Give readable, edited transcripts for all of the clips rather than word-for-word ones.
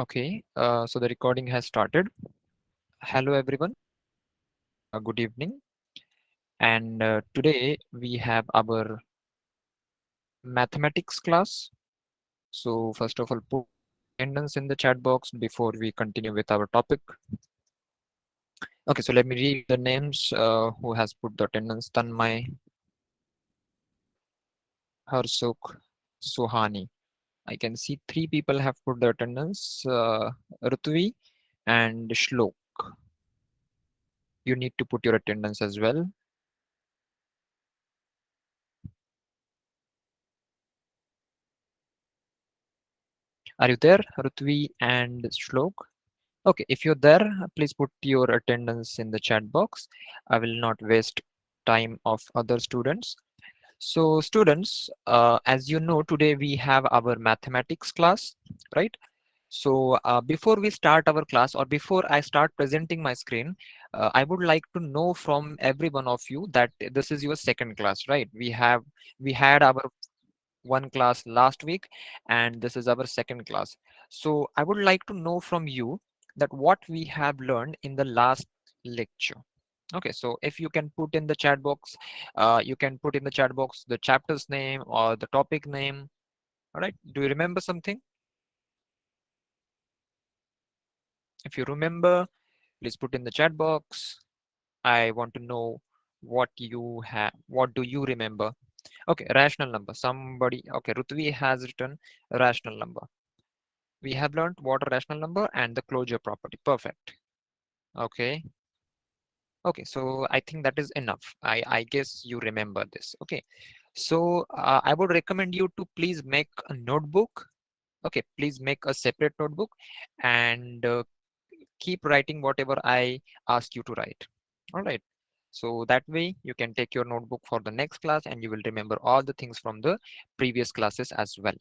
Okay, so the recording has started. Hello, everyone. Good evening. And today we have our mathematics class. So first of all, put attendance in the chat box before we continue with our topic. Okay, so let me read the names who has put the attendance. Tanmay, Harsuk, Suhani. I can see three people have put the attendance. Rutvi and Shlok. You need to put your attendance as well. Are you there, Rutvi and Shlok? Okay, if you're there, please put your attendance in the chat box. I will not waste time of other students. So students, as you know, today we have our mathematics class, right? So before we start our class or before I start presenting my screen, I would like to know from every one of you that this is your second class, right? We had our one class last week and this is our second class. So I would like to know from you that what we have learned in the last lecture. Okay, so if you can put in the chat box, you can put in the chat box the chapter's name or the topic name. All right, do you remember something? If you remember, please put in the chat box. I want to know what do you remember? Okay, rational number. Somebody, okay, Rutvi has written rational number. We have learned what a rational number and the closure property. Perfect. Okay. Okay, so I think that is enough. I guess you remember this. Okay. So I would recommend you to please make a notebook. Okay, please make a separate notebook and keep writing whatever I ask you to write. All right. So that way you can take your notebook for the next class and you will remember all the things from the previous classes as well.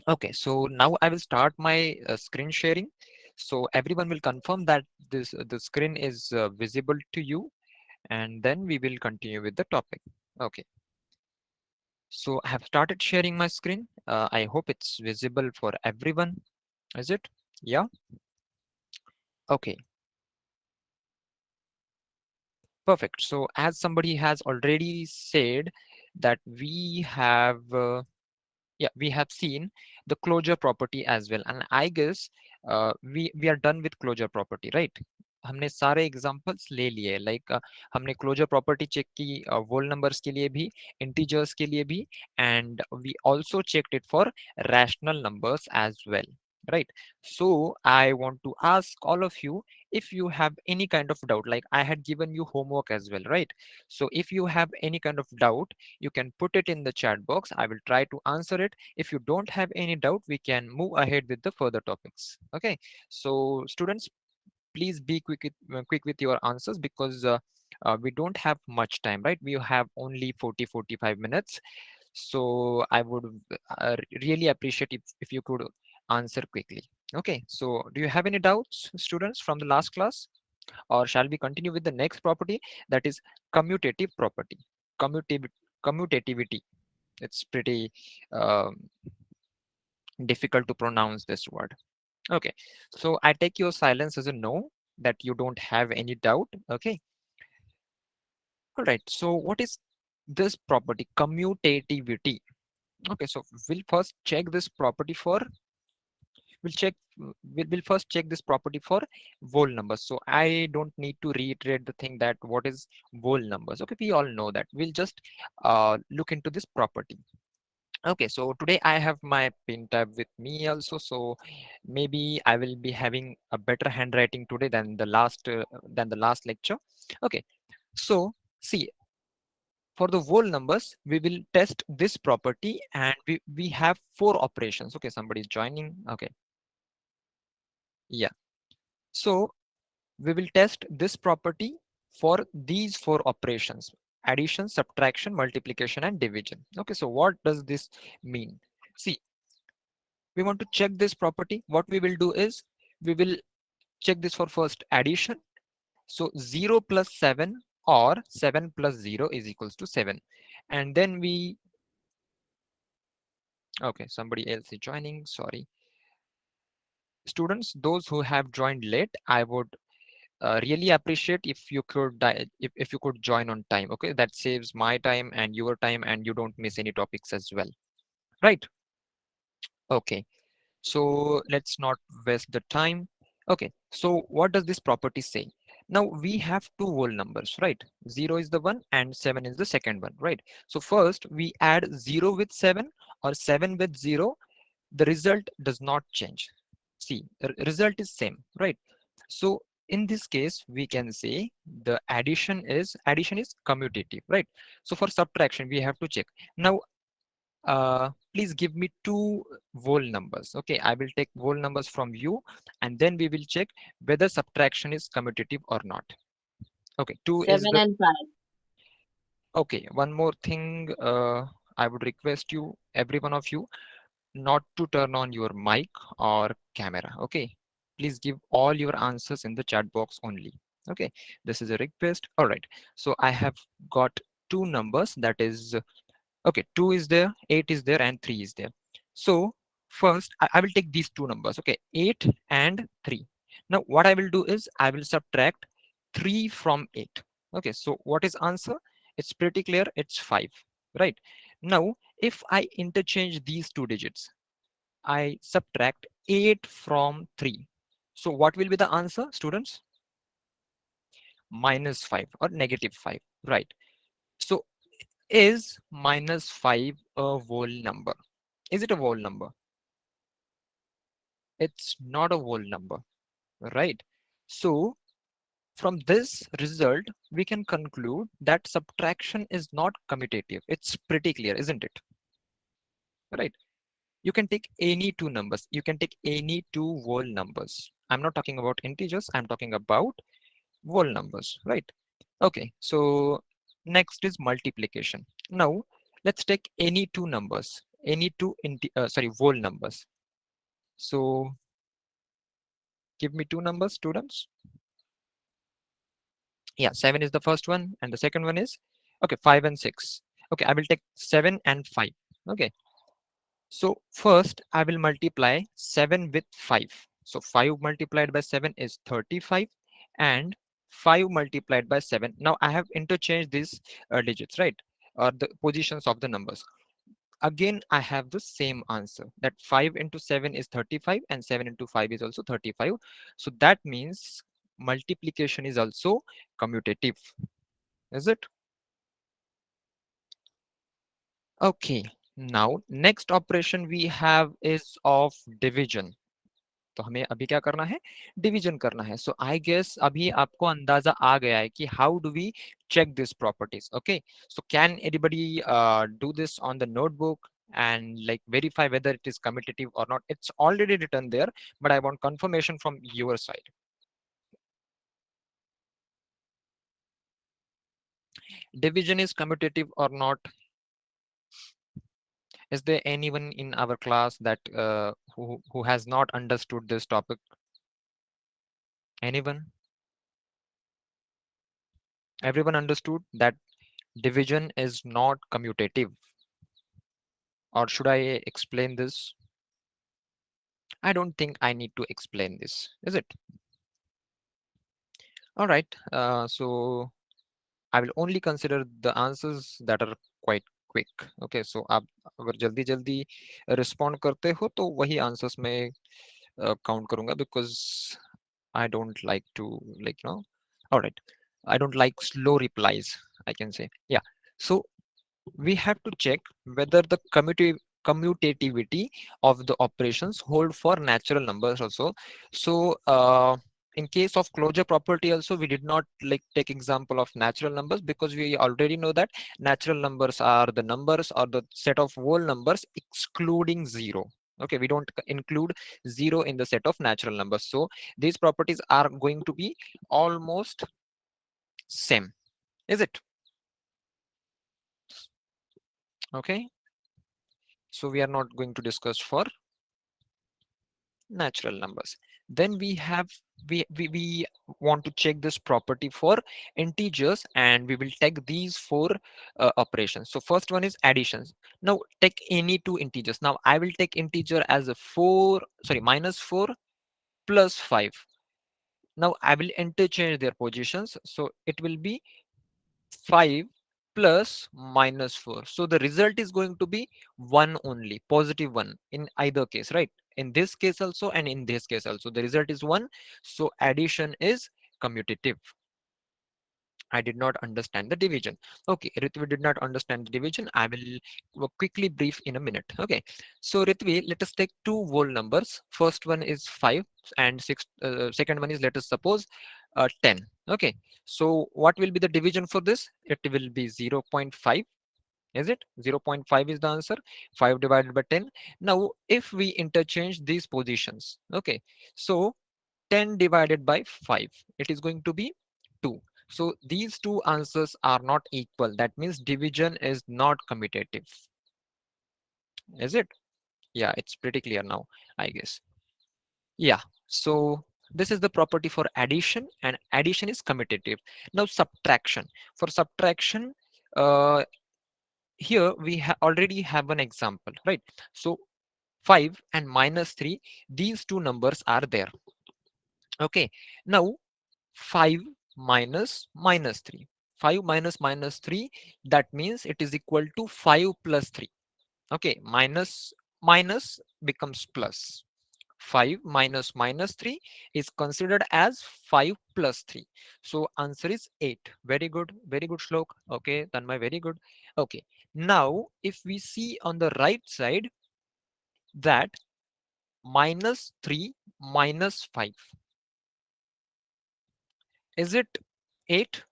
Okay, so now I will start my screen sharing. So everyone will confirm that the screen is visible to you, and then we will continue with the topic. Okay, so I have started sharing my screen. I hope it's visible for everyone. Is it? Yeah. Okay, perfect. So as somebody has already said that we have seen the closure property as well, and I guess we are done with closure property, right? हमने सारे examples ले लिए like हमने closure property check की whole numbers के लिए भी integers के लिए भी and we also checked it for rational numbers as well, right? So I want to ask all of you if you have any kind of doubt, like I had given you homework as well, right? So if you have any kind of doubt, you can put it in the chat box. I will try to answer it. If you don't have any doubt, we can move ahead with the further topics. Okay, so students, please be quick with your answers because we don't have much time, right? We have only 40-45 minutes. So I would really appreciate if you could answer quickly. Okay, so do you have any doubts, students, from the last class? Or shall we continue with the next property, that is commutative property? Commutative, commutativity. It's pretty difficult to pronounce this word. Okay, so I take your silence as a no, that you don't have any doubt. Okay, all right. So what is this property, commutativity? Okay, so we'll first check this property for we'll check we'll first check this property for whole numbers. So I don't need to reiterate the thing that what is whole numbers. Okay, we all know that. We'll just look into this property. Okay, so today I have my pen tab with me also, so maybe I will be having a better handwriting today than the last lecture. Okay, so see, for the whole numbers, we will test this property and we have four operations. Okay, somebody is joining. Okay, yeah. So we will test this property for these four operations: addition, subtraction, multiplication, and division. Okay, so what does this mean? See, we want to check this property. What we will do is we will check this for first addition. So 0 plus 7 or 7 plus 0 is equals to 7. And then okay, somebody else is joining, sorry. Students, those who have joined late, I would really appreciate if you could if you could join on time. Okay, that saves my time and your time, and you don't miss any topics as well. Right? Okay. So let's not waste the time. Okay, so what does this property say? Now we have two whole numbers, right? 0 is the one and 7 is the second one, right? So first we add 0 with 7 or 7 with 0. The result does not change. See, the result is same, right? So in this case, we can say the addition is commutative, right? So for subtraction, we have to check. Now please give me two whole numbers. Okay, I will take whole numbers from you, and then we will check whether subtraction is commutative or not. Okay, two is 7 the and 5. okay. One more thing, I would request you, every one of you, not to turn on your mic or camera. Okay, please give all your answers in the chat box only. Okay, this is a request. All right, so I have got two numbers, that is okay, 2 is there, 8 is there, and 3 is there. So first, I will take these two numbers, okay, 8 and 3. Now what I will do is I will subtract 3 from 8. Okay, so what is answer? It's pretty clear, it's 5, right? Now, if I interchange these two digits, I subtract 8 from 3. So what will be the answer, students? Minus 5 or negative 5, right? So is minus 5 a whole number? Is it a whole number? It's not a whole number, right? So from this result, we can conclude that subtraction is not commutative. It's pretty clear, isn't it? Right? You can take any two numbers. You can take any two whole numbers. I'm not talking about integers. I'm talking about whole numbers, right? Okay. So next is multiplication. Now let's take any two numbers, any two whole numbers. So give me two numbers, students. Yeah, 7 is the first one, and the second one is okay, 5 and 6. Okay, I will take 7 and 5. Okay, so first I will multiply 7 with 5. So 5 multiplied by 7 is 35, and 5 multiplied by 7. Now I have interchanged these digits, right? Or the positions of the numbers. Again, I have the same answer, that 5 into 7 is 35 and 7 into 5 is also 35. So that means multiplication is also commutative. Is it? Okay. Now, next operation we have is of division. तो हमें अभी क्या करना है? Division करना है. So I guess अभी आपको अंदाजा आ गया है कि how do we check these properties? Okay. So can anybody do this on the notebook and like verify whether it is commutative or not? It's already written there, but I want confirmation from your side. Division is commutative or not? Is there anyone in our class that who has not understood this topic? Anyone? Everyone understood that division is not commutative, or should I explain this? I don't think I need to explain this, is it? All right. So I will only consider the answers that are quite quick. Okay. So आप अगर जल्दी जल्दी respond करते हो तो वही answers मैं count करूंगा, because I don't like to, like, all right. I don't like slow replies, I can say. Yeah. So we have to check whether the commutativity of the operations hold for natural numbers also. So in case of closure property also, we did not like take example of natural numbers, because we already know that natural numbers are the numbers or the set of whole numbers excluding zero. Okay, we don't include zero in the set of natural numbers. So these properties are going to be almost same, is it? Okay, so we are not going to discuss for natural numbers. Then we want to check this property for integers, and we will take these four operations. So first one is additions. Now take any two integers. Now I will take integer as a 4, sorry, minus 4 plus 5. Now I will interchange their positions. So it will be 5 plus minus 4. So the result is going to be 1 only, positive 1 in either case, right? In this case also and in this case also, the result is 1. So addition is commutative. I did not understand the division. Okay, Ritvi did not understand the division. I will quickly brief in a minute. Okay, so Ritvi, let us take two whole numbers. First one is 5 and 6. Second one is, let us suppose, 10. Okay, so what will be the division for this? It will be 0.5. Is it 0.5 is the answer? 5 divided by 10. Now, if we interchange these positions, okay, so 10 divided by 5, it is going to be 2. So these two answers are not equal. That means division is not commutative. Is it? Yeah, it's pretty clear now, I guess. Yeah. So this is the property for addition, and addition is commutative. Now subtraction. For subtraction, uh, here we already have an example, right? So 5 and minus 3, these two numbers are there. Okay. Now 5 minus minus 3. 5 minus minus 3, that means it is equal to 5 plus 3. Okay, minus minus becomes plus. 5 minus minus 3 is considered as 5 plus 3. So answer is 8. Very good, Shlok. Okay, Tanmay, very good. Okay, now if we see on the right side that minus 3 minus 5, is it 8?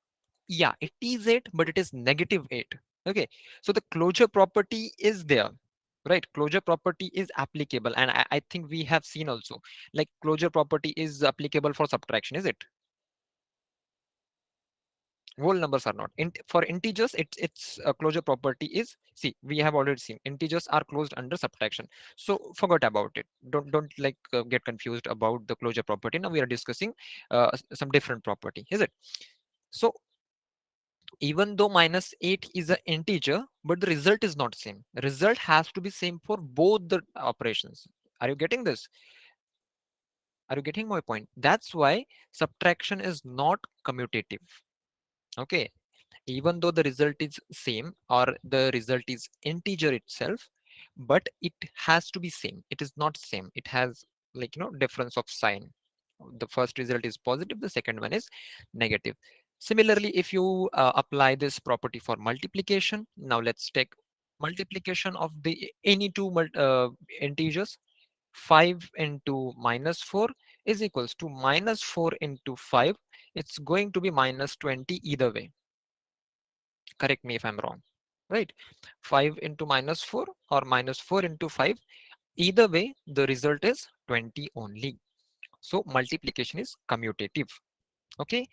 Yeah, it is 8, but it is negative 8. Okay, so the closure property is there, right? Closure property is applicable, and I think we have seen also, like closure property is applicable for subtraction, is it? Whole numbers are not. For integers, its closure property is, see, we have already seen integers are closed under subtraction. So forget about it. Don't like get confused about the closure property. Now we are discussing some different property, is it? So even though minus 8 is an integer, but the result is not same. Result has to be same for both the operations. Are you getting this? Are you getting my point? That's why subtraction is not commutative. Okay, even though the result is same or the result is integer itself, but it has to be same. It is not same. It has, like, difference of sign. The first result is positive, the second one is negative. Similarly, if you apply this property for multiplication, now let's take multiplication of the any two integers. 5 into minus 4 is equals to minus 4 into 5. It's going to be minus 20 either way. Correct me if I'm wrong, right? 5 into minus 4 or minus 4 into 5, either way the result is 20 only. So multiplication is commutative. Okay.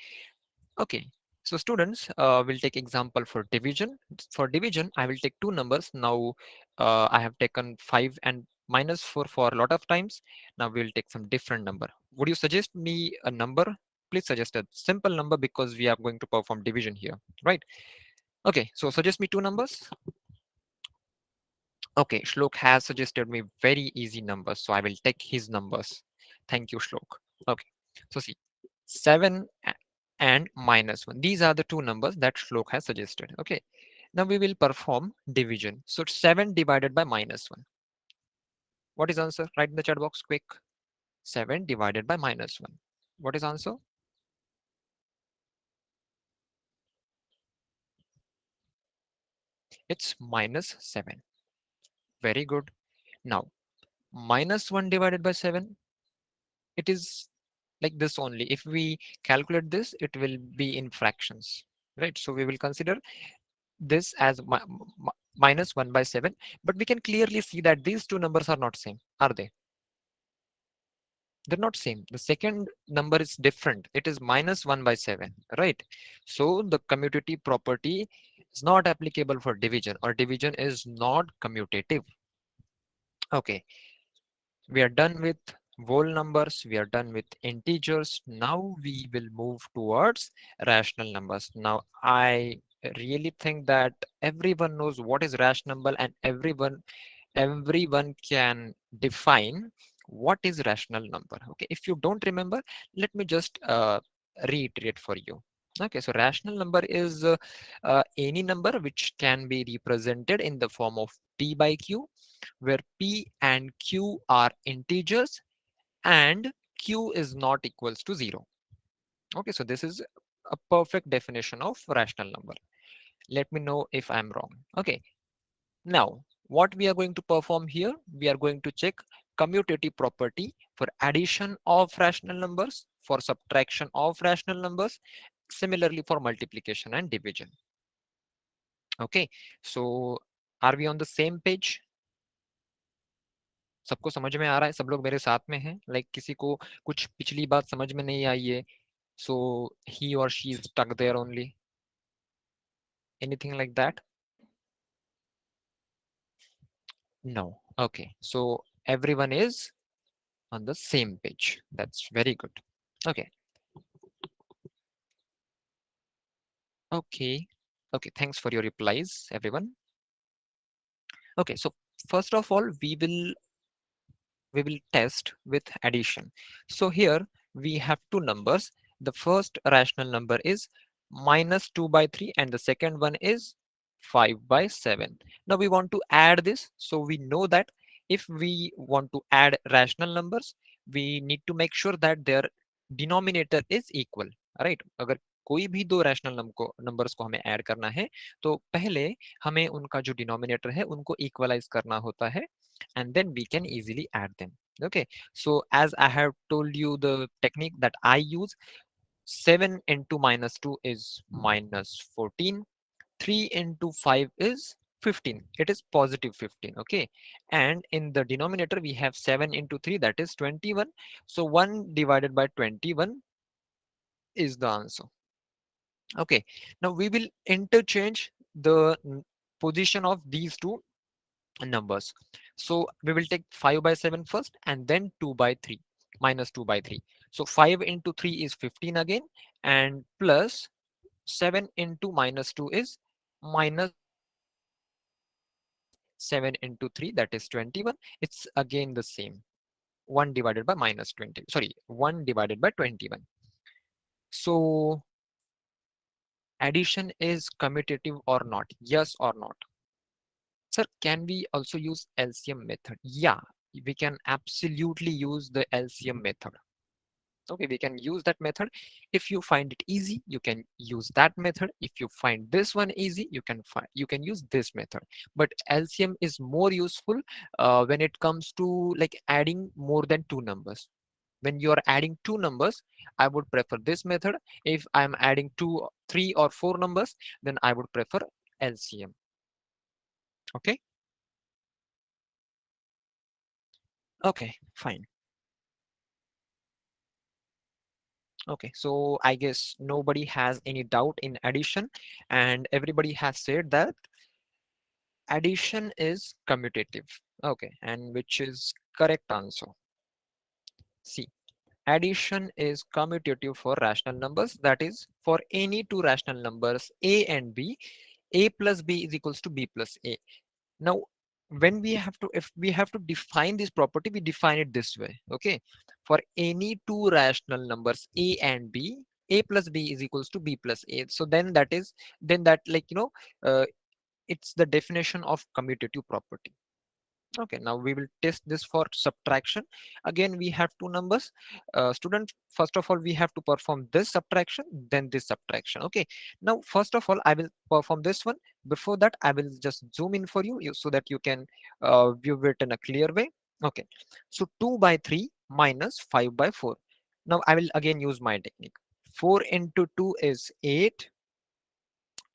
Okay, so students, will take example for division. For division, I will take two numbers. Now I have taken 5 and minus 4 for a lot of times. Now we will take some different number. Would you suggest me a number? Please suggest a simple number, because we are going to perform division here, right? Okay, so suggest me two numbers. Okay, Shlok has suggested me very easy numbers, so I will take his numbers. Thank you, Shlok. Okay, so see, 7 and minus 1. These are the two numbers that Shlok has suggested. Okay, now we will perform division. So 7 divided by minus 1. What is answer? Write in the chat box quick. 7 divided by minus 1. What is answer? It's minus 7. Very good. Now, minus 1 divided by 7, it is like this only. If we calculate this, it will be in fractions, right? So we will consider this as minus 1 by 7, but we can clearly see that these two numbers are not same, are they? They're not same. The second number is different. It is minus 1 by 7, right? So the commutative property is not applicable for division, or division is not commutative. Okay, we are done with whole numbers, we are done with integers. Now we will move towards rational numbers. Now I really think that everyone knows what is rational number, and everyone can define what is rational number. Okay, if you don't remember, let me just reiterate for you. Okay, so rational number is any number which can be represented in the form of p by q, where p and q are integers and q is not equals to 0. Okay, so this is a perfect definition of rational number. Let me know if I'm wrong. Okay, now what we are going to perform here, we are going to check commutative property for addition of rational numbers, for subtraction of rational numbers, similarly for multiplication and division. Okay, so are we on the same page? सबको समझ में आ रहा है? सब लोग मेरे साथ में हैं? Like किसी को कुछ पिछली बात समझ में नहीं आई है, so he or she is stuck there only. Anything like that? No. Okay, so everyone is on the same page. That's very good. Okay. Okay. Okay. Thanks for your replies, everyone. Okay. So first of all, we will test with addition. So here we have two numbers. The first rational number is minus 2 by 3 and the second one is 5 by 7. Now we want to add this. So we know that if we want to add rational numbers, we need to make sure that their denominator is equal. Right? अगर कोई भी दो rational numbers को हमें add करना है तो पहले हमें उनका जो डिनोमिनेटर है उनको इक्वलाइज करना होता है, and then we can easily add them. Okay, so as I have told you the technique that I use, 7 into minus 2 is minus 14, 3 into 5 is 15, it is positive 15. Okay, and in the denominator we have 7 into 3, that is 21, so 1 divided by 21 is the answer. Okay, now we will interchange the position of these two numbers. So we will take 5 by 7 first and then 2 by 3, minus 2 by 3. So 5 into 3 is 15 again, and plus 7 into minus 2 is minus 7 into 3, that is 21. It's again the same. 1 divided by minus 20. Sorry, 1 divided by 21. So addition is commutative or not? Yes or not? Sir, can we also use LCM method? Yeah, we can absolutely use the LCM method. Okay, we can use that method. If you find it easy, you can use that method. If you find this one easy, you can use this method. But LCM is more useful when it comes to like adding more than two numbers. When you are adding two numbers, I would prefer this method. If I'm adding two, three, or four numbers, then I would prefer LCM. Okay. Okay, fine. Okay, so I guess nobody has any doubt in addition, and everybody has said that addition is commutative. Okay, and which is correct answer. See, addition is commutative for rational numbers, that is for any two rational numbers a and b, a plus b is equals to b plus a. Now when we have to, if we have to define this property, we define it this way. Okay, for any two rational numbers a and b, a plus b is equals to b plus a. So then that is, then that, like, it's the definition of commutative property. Okay, now we will test this for subtraction. Again, we have two numbers. Student, first of all, we have to perform this subtraction, then this subtraction. Okay, now first of all, I will perform this one. Before that, I will just zoom in for you, so that you can view it in a clear way. Okay, so 2 by 3 minus 5 by 4. Now I will again use my technique. 4 into 2 is 8,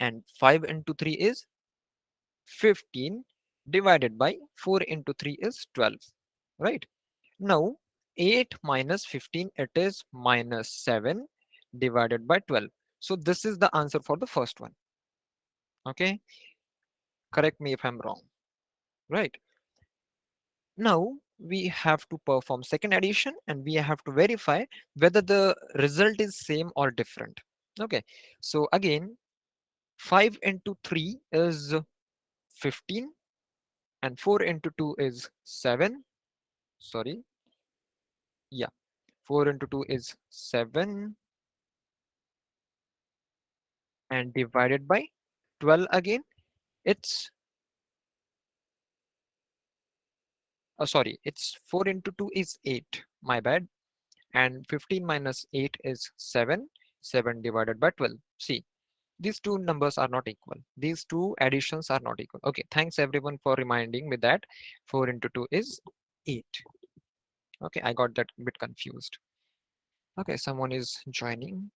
and 5 into 3 is 15, divided by 4 into 3 is 12, right? Now 8 minus 15, it is minus 7, divided by 12. So this is the answer for the first one. Okay, correct me if I'm wrong, right? Now we have to perform second addition, and we have to verify whether the result is same or different. Okay, so again, 5 into 3 is 15, and 4 into 2 is 7. Sorry, Yeah, 4 into 2 is 7 and divided by 12 again. It's sorry, it's 4 into 2 is 8. My bad. And 15 minus 8 is 7. 7 divided by 12. See, these two numbers are not equal. These two additions are not equal. Okay, thanks everyone for reminding me that 4 into 2 is 8. Okay, I got that bit confused. Okay, someone is joining.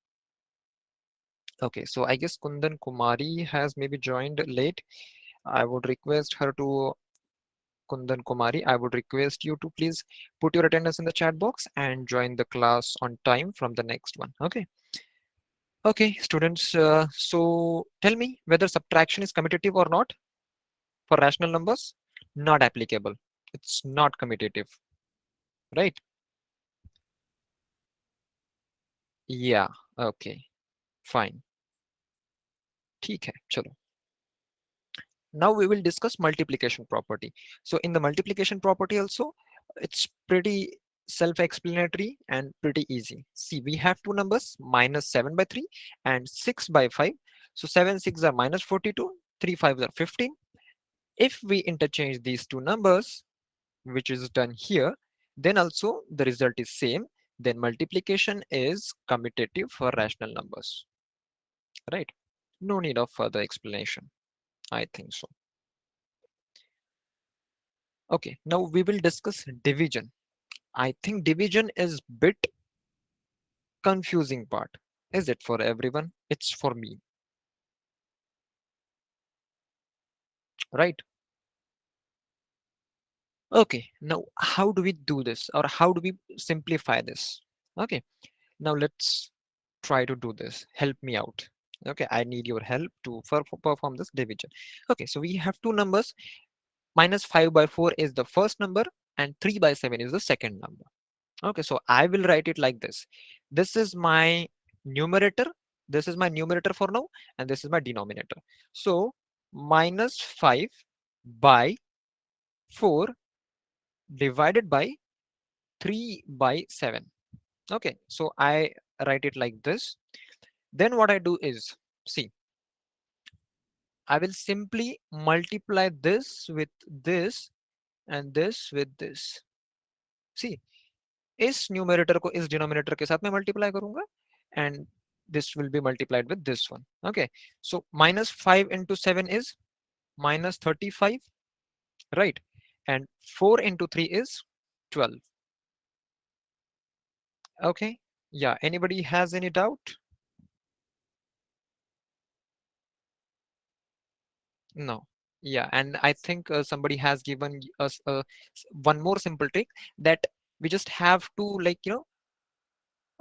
Okay, so I guess Kundan Kumari has maybe joined late. I would request her to, Kundan Kumari, I would request you to please put your attendance in the chat box and join the class on time from the next one. Okay. Okay, students. So tell me whether subtraction is commutative or not for rational numbers. Not applicable. It's not commutative, right? Yeah. Okay. Fine. ठीक है. चलो. Now we will discuss multiplication property. So in the multiplication property also, it's pretty self-explanatory and pretty easy. See, we have two numbers, minus 7 by 3 and 6 by 5. So 7 6 are minus 42, 3 5 are 15. If we interchange these two numbers, which is done here, then also the result is same. Then multiplication is commutative for rational numbers, right? No need of further explanation. I think so. Okay, now we will discuss division. I think division is bit confusing part. Is it for everyone? It's for me, right? Okay, now how do we do this or how do we simplify this? Okay, now let's try to do this. Help me out. Okay, I need your help to perform this division. Okay, so we have two numbers. Minus 5 by 4 is the first number and 3 by 7 is the second number. Okay, so I will write it like this. This is my numerator. This is my numerator for now, and this is my denominator. So minus 5 by 4 divided by 3 by 7. Okay, so I write it like this. Then what I do is, see, I will simply multiply this with this and this with this. See, इस numerator को इस denominator के साथ में multiply करूंगा and this will be multiplied with this one. Okay, so minus 5 into 7 is minus 35, right? And 4 into 3 is 12. Okay, yeah, anybody has any doubt? No. Yeah, and I think somebody has given us one more simple trick that we just have to, like,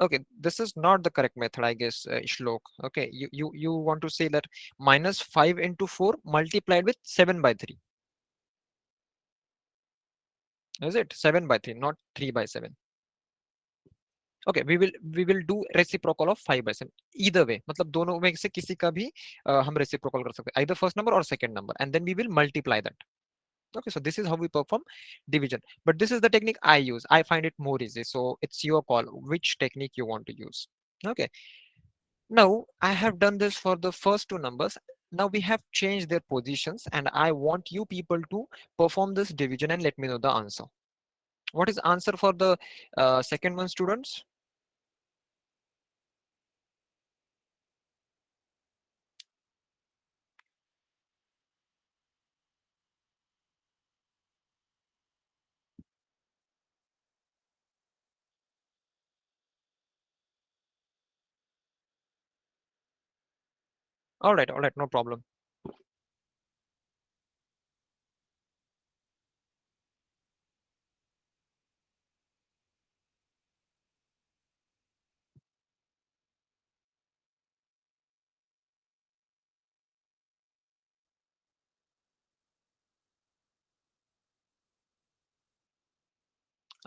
okay, this is not the correct method, I guess, Shlok. Okay, you want to say that minus 5 into 4 multiplied with 7 by 3. Is it 7 by 3, not 3 by 7? Okay, we will do reciprocal of 5 by 7. Either way, मतलब दोनों में से किसी का भी हम reciprocal कर सकते हैं, either first number or second number, and then we will multiply that. Okay, so this is how we perform division. But this is the technique I use. I find it more easy. So it's your call which technique you want to use. Okay. Now I have done this for the first two numbers. Now we have changed their positions and I want you people to perform this division and let me know the answer. What is answer for the second one, students? All right, no problem.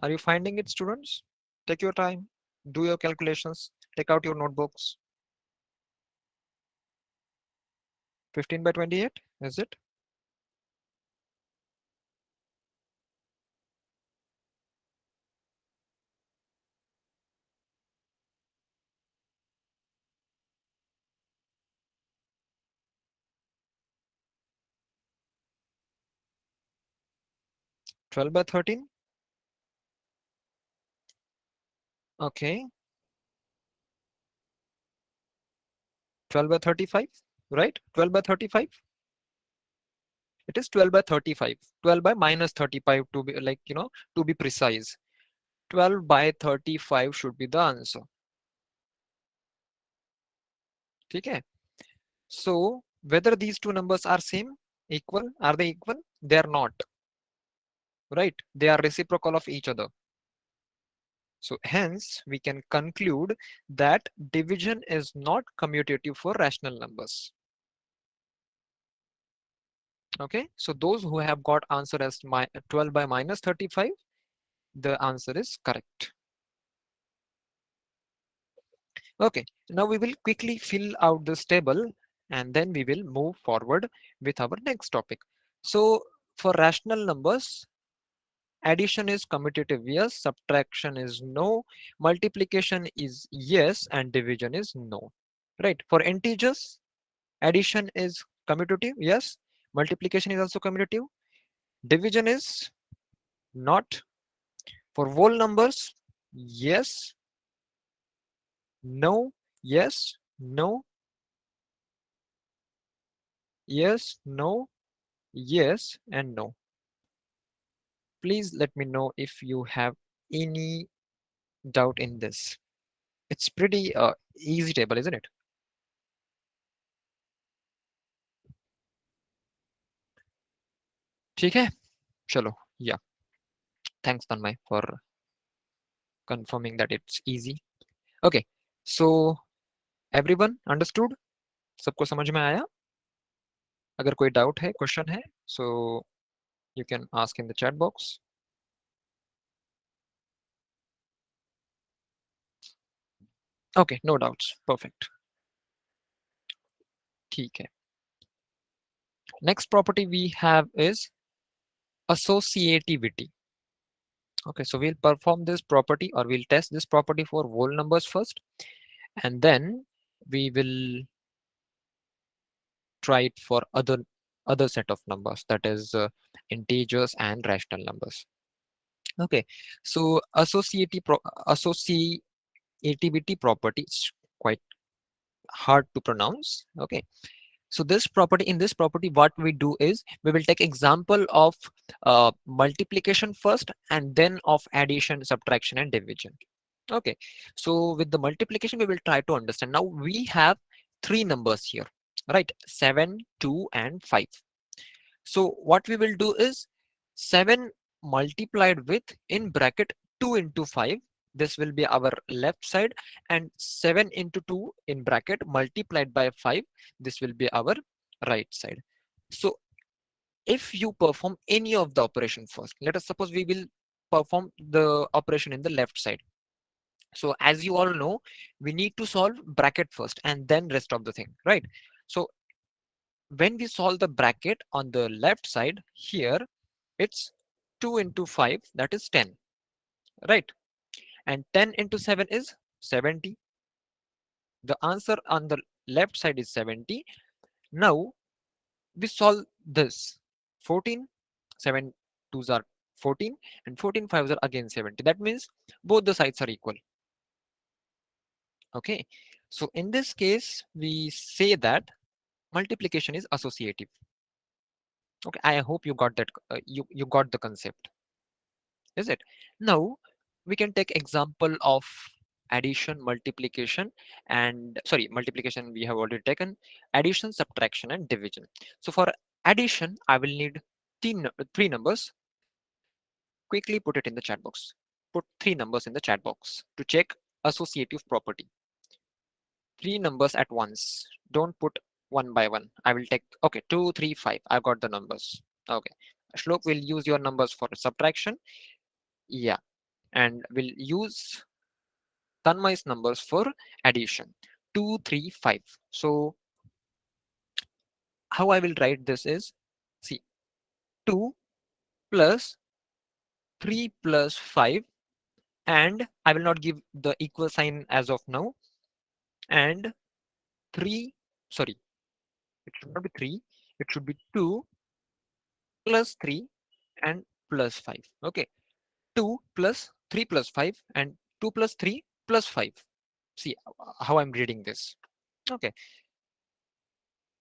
Are you finding it, students? Take your time, do your calculations, take out your notebooks. 15 by 28, is it? 12 by 13. Okay. 12 by 35, right? 12 by 35. It is 12 by 35. 12 by minus 35 to be like, to be precise. 12 by 35 should be the answer. Okay. So whether these two numbers are same, equal, are they equal? They are not, right? They are reciprocal of each other. So hence we can conclude that division is not commutative for rational numbers. Okay, so those who have got answer as 12 by minus 35, the answer is correct. Okay, now we will quickly fill out this table and then we will move forward with our next topic. So for rational numbers, addition is commutative, yes, subtraction is no, multiplication is yes, and division is no. Right, for integers, addition is commutative, yes, multiplication is also commutative, division is not. For whole numbers, yes, no, yes, no, yes, no, yes, and no. Please let me know if you have any doubt in this. It's pretty easy table, isn't it? ठीक है चलो yeah, thanks Tanmay for confirming that it's easy. Okay, so everyone understood? सबको समझ में आया? अगर कोई doubt है, क्वेश्चन है, so you can ask in the chat box. Okay, no doubts. Perfect. ठीक है. Next property we have is associativity. Okay, so we'll perform this property or we'll test this property for whole numbers first, and then we will try it for other set of numbers, that is integers and rational numbers. Okay, so associativity property is quite hard to pronounce. Okay, so in this property what we do is we will take example of multiplication first and then of addition, subtraction, and division. Okay, so with the multiplication we will try to understand. Now we have three numbers here, right? 7, 2, and 5. So what we will do is 7 multiplied with in bracket 2 into 5. This will be our left side, and 7 into 2 in bracket multiplied by 5. This will be our right side. So if you perform any of the operation first, let us suppose we will perform the operation in the left side. So as you all know, we need to solve bracket first and then rest of the thing, right? So when we solve the bracket on the left side here, it's 2 into 5, that is 10, right? And 10 into 7 is 70. The answer on the left side is 70. Now we solve this 14, 7 twos are 14, and 14 fives are again 70. That means both the sides are equal. Okay, so in this case we say that multiplication is associative. Okay, I hope you got that. You got the concept, is it? Now we can take example of addition, multiplication, and sorry, multiplication we have already taken. Addition, subtraction, and division. So for addition, I will need three numbers. Quickly put it in the chat box. Put three numbers in the chat box to check associative property. Three numbers at once. Don't put one by one. I will take, okay, 2, 3, 5. I've got the numbers. Okay. Shlok will use your numbers for subtraction. Yeah. And we'll use Tanmai's numbers for addition. 2, 3, 5. So how I will write this is, see, 2 plus 3 plus 5, and I will not give the equal sign as of now, and 3, sorry, it should not be 3, it should be 2 plus 3 and plus 5. Okay, 2 plus 3 plus 5 and 2 plus 3 plus 5. See how I'm reading this. Okay,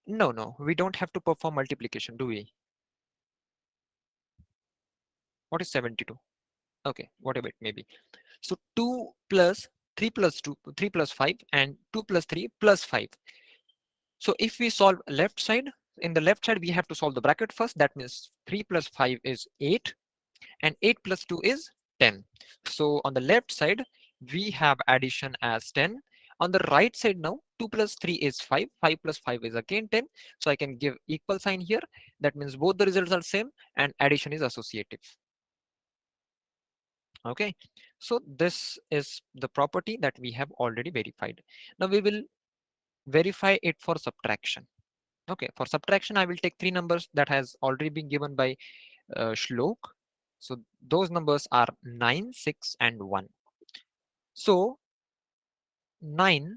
no, we don't have to perform multiplication, do we? What is 72? Okay, whatever it may be. So 2 plus 3 plus 2, 3 plus 5 and 2 plus 3 plus 5. So if we solve left side, in the left side we have to solve the bracket first. That means 3 plus 5 is 8 and 8 plus 2 is 10. So on the left side we have addition as 10. On the right side now 2 plus 3 is 5, 5 plus 5 is again 10. So I can give equal sign here. That means both the results are same and addition is associative. Okay, so this is the property that we have already verified. Now we will verify it for subtraction. Okay, for subtraction I will take three numbers that has already been given by Shlok. So those numbers are 9, 6 and 1. So 9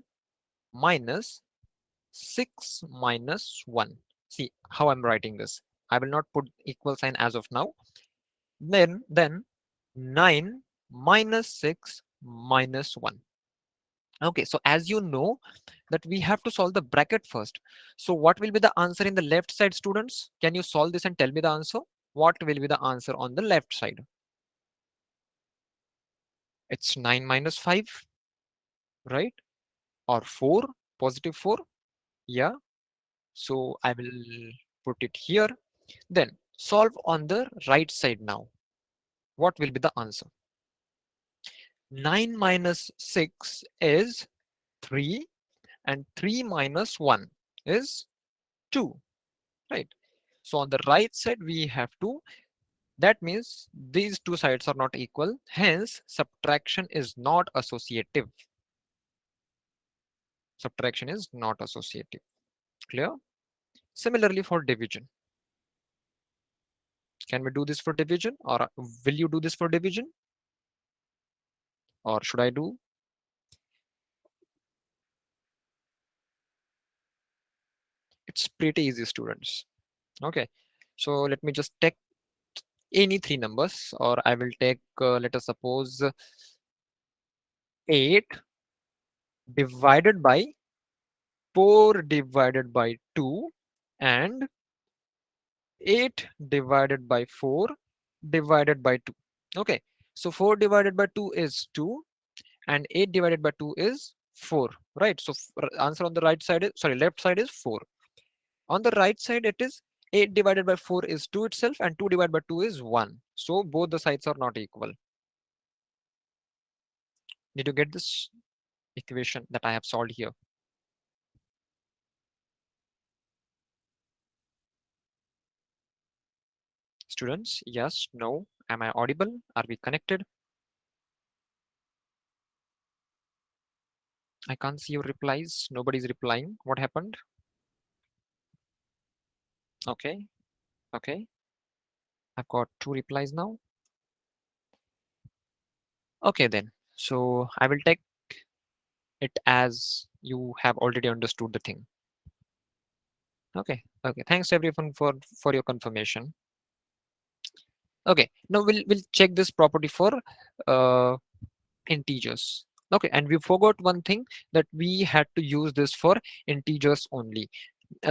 minus 6 minus 1. See how I'm writing this. I will not put equal sign as of now. Then 9 minus 6 minus 1. Okay, so as you know that we have to solve the bracket first. So what will be the answer in the left side, students? Can you solve this and tell me the answer? What will be the answer on the left side? It's 9 minus 5, right? Or 4, positive 4. Yeah. So I will put it here. Then solve on the right side now. What will be the answer? 9 minus 6 is 3 and 3 minus 1 is 2, right? So on the right side we have 2. That means these two sides are not equal. Hence subtraction is not associative. Subtraction is not associative. Clear? Similarly for division. Can we do this for division, or will you do this for division, or should I do? It's pretty easy, students. Okay, so let me just take any three numbers, or I will take let us suppose 8 divided by 4 divided by 2 and 8 divided by 4 divided by 2. Okay, so 4 divided by 2 is 2 and 8 divided by 2 is 4, right? So answer on the right side is, sorry, left side is 4. On the right side it is 8 divided by 4 is 2 itself and 2 divided by 2 is 1. So both the sides are not equal. Did you get this equation that I have solved here? Students, yes, no, am I audible? Are we connected? I can't see your replies. Nobody's replying. What happened? Okay, okay. I've got 2 replies now. Okay then. So I will take it as you have already understood the thing. Okay, okay. Thanks everyone for your confirmation. Okay, now we'll check this property for uh, integers. Okay, and we forgot one thing, that we had to use this for integers only.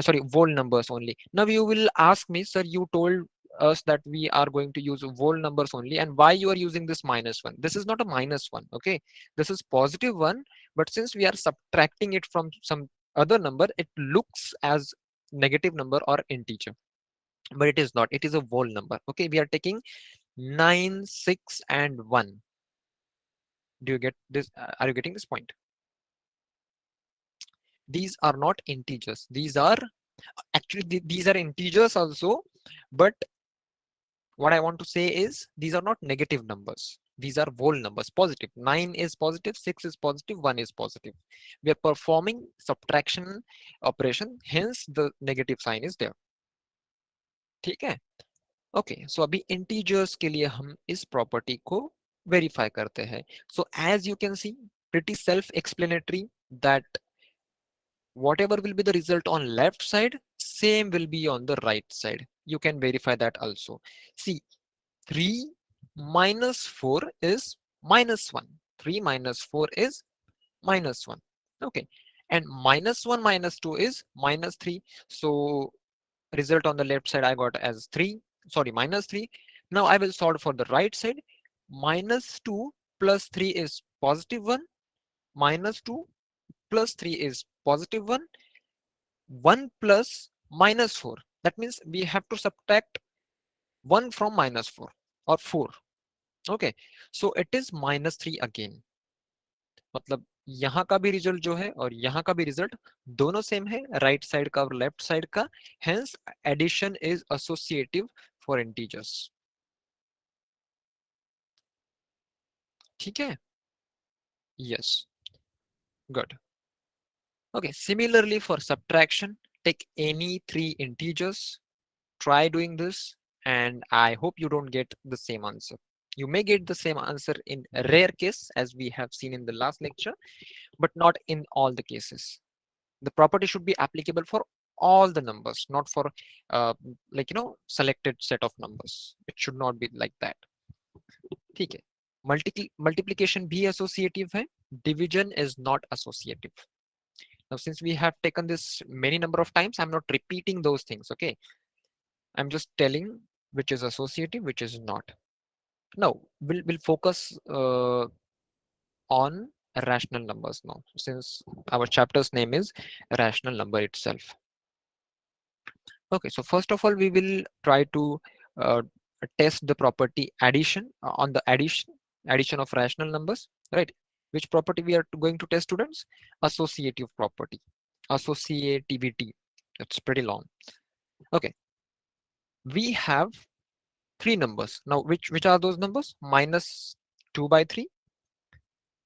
Sorry, whole numbers only. Now you will ask me, sir, you told us that we are going to use whole numbers only, and why you are using this -1? This is not a -1. Okay, this is positive 1, but since we are subtracting it from some other number, it looks as negative number or integer, but it is not. It is a whole number. Okay, we are taking 9, 6 and 1. Do you get this? Are you getting this point? These are not integers. These are actually these are integers also, but what I want to say is these are not negative numbers. These are whole numbers, positive. 9 is positive, 6 is positive, 1 is positive. We are performing subtraction operation, hence the negative sign is there. ठीक है? Okay, so अभी integers के लिए हम इस property को verify करते हैं. So as you can see, pretty self-explanatory that whatever will be the result on left side, same will be on the right side. You can verify that also. See, 3 minus 4 is minus 1. 3 minus 4 is minus 1. Okay. And minus 1 minus 2 is minus 3. So result on the left side I got as 3. Sorry, minus 3. Now I will solve for the right side. Minus 2 plus 3 is positive 1. Minus 2 plus 3 is positive 1. 1 plus minus 4. That means we have to subtract 1 from minus 4 or 4. Okay. So it is minus 3 again. मतलब यहाँ का भी result जो है और यहाँ का भी रिजल्ट दोनों सेम है, राइट साइड का और लेफ्ट साइड का. Hence addition is associative for integers. ठीक है. Yes. Good. Okay. Similarly for subtraction, take any three integers, try doing this, and I hope you don't get the same answer. You may get the same answer in a rare case as we have seen in the last lecture, but not in all the cases. The property should be applicable for all the numbers, not for like selected set of numbers. It should not be like that. ठीक है. Multiplication भी associative है, division is not associative. Now since we have taken this many number of times, I'm not repeating those things. Okay, I'm just telling which is associative, which is not. Now we'll focus on rational numbers now, since our chapter's name is rational number itself. Okay, so first of all, we will try to uh, test the property addition on the addition of rational numbers, right? Which property we are going to test, students? Associative property, associativity. That's pretty long. Okay, we have three numbers. Now, which are those numbers? Minus 2 by 3,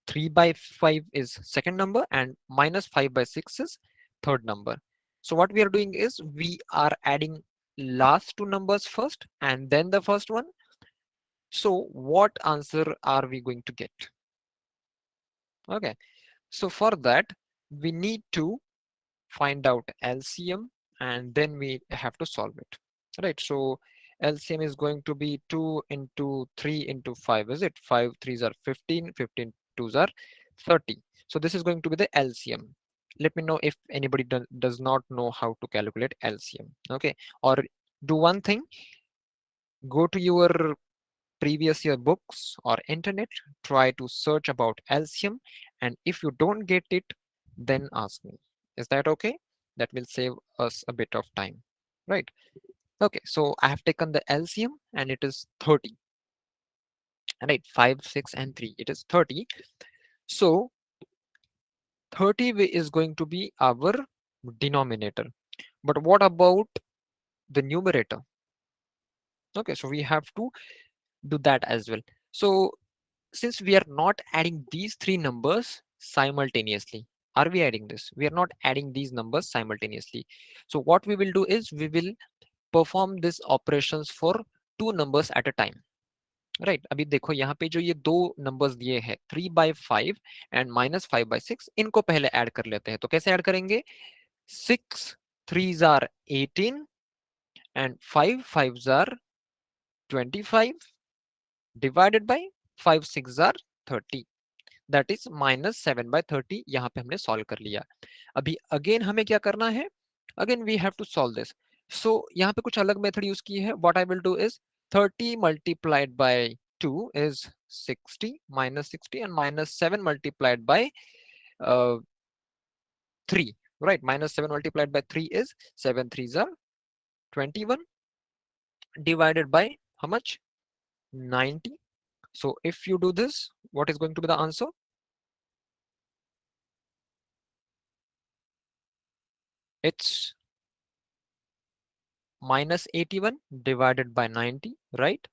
3 by 5 is second number, and minus 5 by 6 is third number. So what we are doing is we are adding last two numbers first and then the first one. So what answer are we going to get? Okay, so for that we need to find out LCM and then we have to solve it, right? So LCM is going to be 2 into 3 into 5, is it? 5 3s are 15, 15 2s are 30. So this is going to be the LCM. Let me know if anybody does not know how to calculate LCM. Okay, or do one thing, go to your previous year books or internet, try to search about LCM, and if you don't get it, then ask me. Is that okay? That will save us a bit of time, right? Okay, so I have taken the LCM and it is 30, right? 5 6 and 3, it is 30. So 30 is going to be our denominator, but what about the numerator? Okay, so we have to do that as well. So since we are not adding these three numbers simultaneously, are we adding this? We are not adding these numbers simultaneously. So what we will do is we will perform these operations for two numbers at a time, right? अभी देखो यहाँ पे जो ये दो numbers दिए हैं 3 by 5 and minus 5 by 6, इनको पहले ऐड कर लेते हैं. तो कैसे ऐड करेंगे? 6 3s are 18 and 5 5s are 25 divided by 5 6s are 30. That is minus 7 by 30. यहाँ पे हमने सॉल्व कर लिया. अभी अगेन हमें क्या करना है? Again we have to solve this. So यहाँ पे कुछ अलग मेथड यूज की है. What I will do is 30 multiplied by 2 is 60 minus 60 and minus 7 multiplied by 3, right? Minus 7 multiplied by 3 is 7 3s are 21 divided by how much? 90. So if you do this, what is going to be the answer? It's minus 81 divided by 90, right?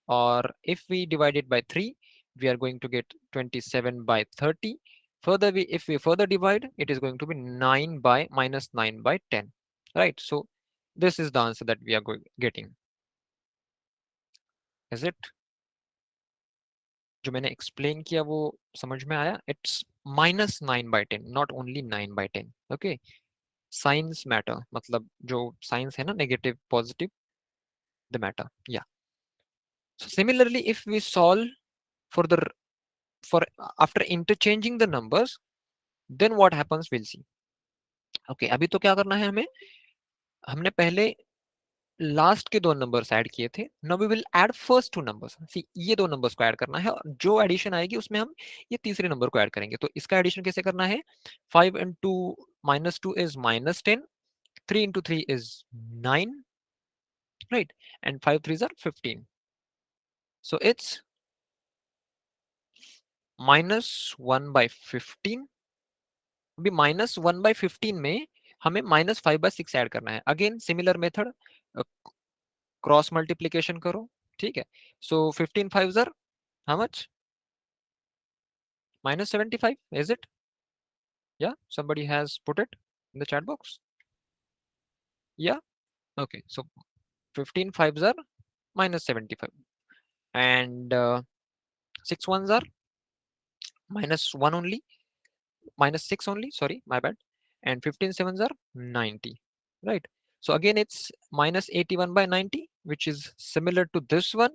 Or if we divide it by 3, we are going to get 27 by 30. Further, if we further divide, it is going to be 9 by minus 9 by 10, right? So this is the answer that we are getting. Is it? जो मैंने explain किया वो समझ में आया? It's minus 9 by 10, not only 9 by 10. Okay. Signs matter. मतलब जो signs है ना, negative, positive, the matter. Yeah. So similarly, if we solve for the for after interchanging the numbers, then what happens we'll see. Okay, अभी तो क्या करना है हमें, हमने पहले लास्ट के दो नंबर्स ऐड किए थे, now we will add first two numbers. See ये दो नंबर्स को ऐड करना है और जो एडिशन आएगी उसमें हम ये तीसरे नंबर को ऐड करेंगे। तो इसका एडिशन कैसे करना है, 5 into -2 is -10, 3 into 3 is 9, right, and 5 3s are 15, so it's -1/15। अभी -1/15 में हमें -5/6 ऐड करना है। Again similar method, cross multiplication करो, ठीक है। So 15 5s are how much, -75, is it? Yeah, somebody has put it in the chat box. Yeah, okay. So 15 5s are -75, and 6 1s are -1 only, -6 only. Sorry, my bad. And 15 7s are 90, right? So again, it's -81/90, which is similar to this one,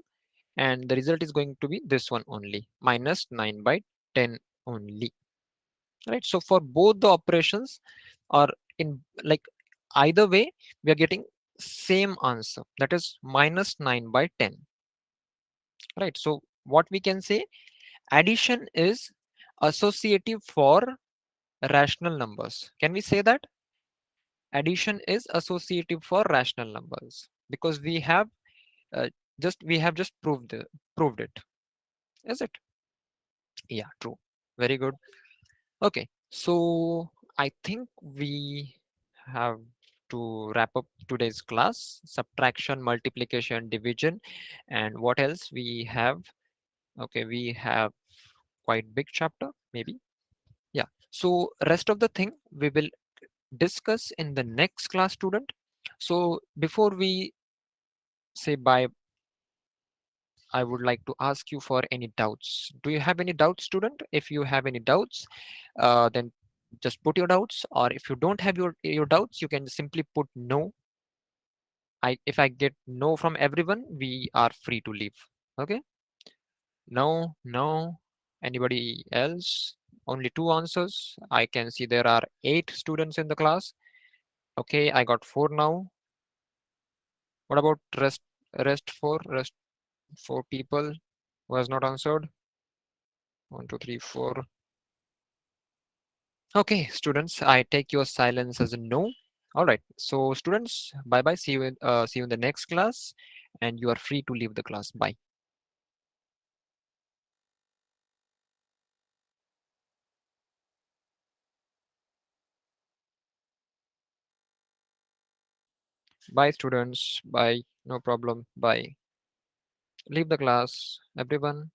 and the result is going to be this one only, -9/10 only. Right, so for both the operations, or in like either way, we are getting same answer, that is -9/10. Right, so what we can say, addition is associative for rational numbers. Can we say that addition is associative for rational numbers, because we have uh, just proved it, is it? Yeah, true, very good. Okay, so I think we have to wrap up today's class. Subtraction, multiplication, division, and what else we have? Okay, we have quite big chapter, maybe. Yeah. So rest of the thing we will discuss in the next class, student. So before we say bye, I would like to ask you for any doubts. Do you have any doubts, student? If you have any doubts, then just put your doubts, or if you don't have your doubts, you can simply put no. If I get no from everyone, we are free to leave. Okay? No, no. Anybody else? Only two answers. I can see there are 8 students in the class. Okay, I got 4 now. What about rest 4 people who has not answered? 1 2 3 4. Okay, students, I take your silence as a no. All right. So, students, bye bye. See you in the next class, and you are free to leave the class. Bye. Bye, students. Bye. No problem. Bye. Leave the class, everyone.